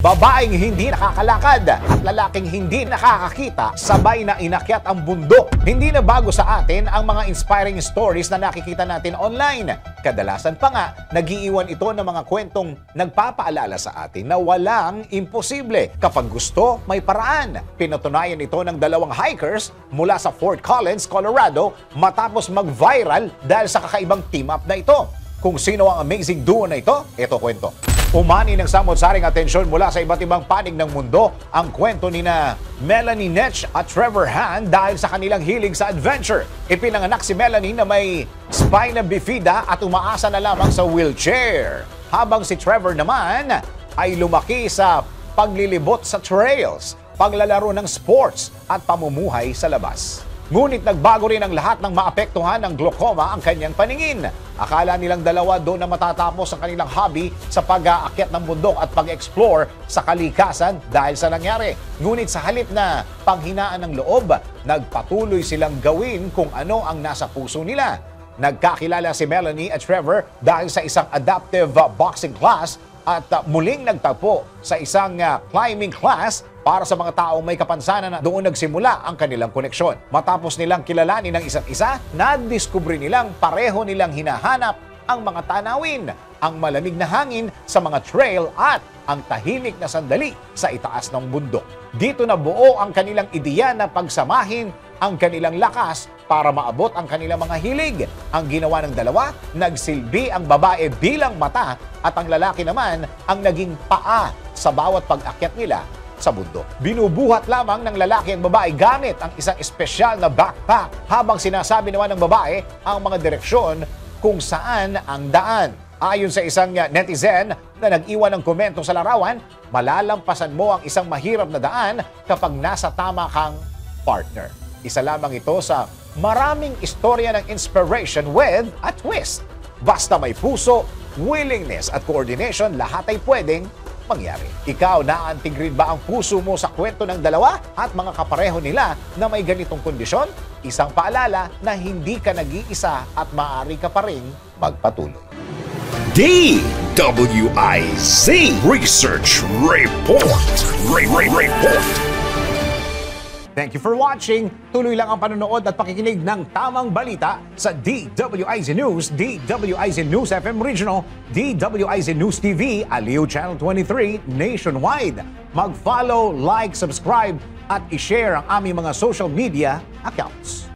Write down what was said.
Babaeng hindi nakakalakad at lalaking hindi nakakakita, sabay na inakyat ang bundok. Hindi na bago sa atin ang mga inspiring stories na nakikita natin online. Kadalasan pa nga, nagiiwan ito ng mga kwentong nagpapaalala sa atin na walang imposible. Kapag gusto, may paraan. Pinatunayan ito ng dalawang hikers mula sa Fort Collins, Colorado, matapos mag-viral dahil sa kakaibang team-up na ito. Kung sino ang amazing duo na ito kwento. Umani ng samot-saring atensyon mula sa iba't ibang panig ng mundo ang kwento ni na Melanie Netsch at Trevor Hahn dahil sa kanilang hilig sa adventure. Ipinanganak si Melanie na may spina bifida at umaasa na lamang sa wheelchair. Habang si Trevor naman ay lumaki sa paglilibot sa trails, paglalaro ng sports at pamumuhay sa labas. Ngunit nagbago rin ang lahat ng maapektuhan ng glaucoma ang kanyang paningin. Akala nilang dalawa doon na matatapos ang kanilang hobby sa pag-aakyat ng bundok at pag-explore sa kalikasan dahil sa nangyari. Ngunit sa halip na panghinaan ng loob, nagpatuloy silang gawin kung ano ang nasa puso nila. Nagkakilala si Melanie at Trevor dahil sa isang adaptive boxing class at muling nagtagpo sa isang climbing class para sa mga taong may kapansanan na doon nagsimula ang kanilang koneksyon. Matapos nilang kilalanin ng isa't isa, nadiskubre nilang pareho nilang hinahanap ang mga tanawin, ang malamig na hangin sa mga trail at ang tahimik na sandali sa itaas ng bundok. Dito na buo ang kanilang ideya na pagsamahin ang kanilang lakas para maabot ang kanilang mga hilig. Ang ginawa ng dalawa, nagsilbi ang babae bilang mata at ang lalaki naman ang naging paa sa bawat pag-akyat nila sa bundok. Binubuhat lamang ng lalaki ang babae gamit ang isang espesyal na backpack habang sinasabi naman ng babae ang mga direksyon kung saan ang daan. Ayon sa isang netizen na nag-iwan ng komento sa larawan, malalampasan mo ang isang mahirap na daan kapag nasa tama kang partner. Isa lamang ito sa maraming istorya ng inspiration with a twist. Basta may puso, willingness at coordination, lahat ay pwedeng mangyari. Ikaw, naantig rin ba ang puso mo sa kwento ng dalawa at mga kapareho nila na may ganitong kondisyon? Isang paalala na hindi ka nag-iisa at maaari ka pa rin magpatuloy. DWIZ Research Report. Report. Thank you for watching. Tuloy lang ang panonood at pakikinig ng tamang balita sa DWIZ News, DWIZ News FM Regional, DWIZ News TV, Aliw Channel 23, nationwide. Mag-follow, like, subscribe at i-share ang aming mga social media accounts.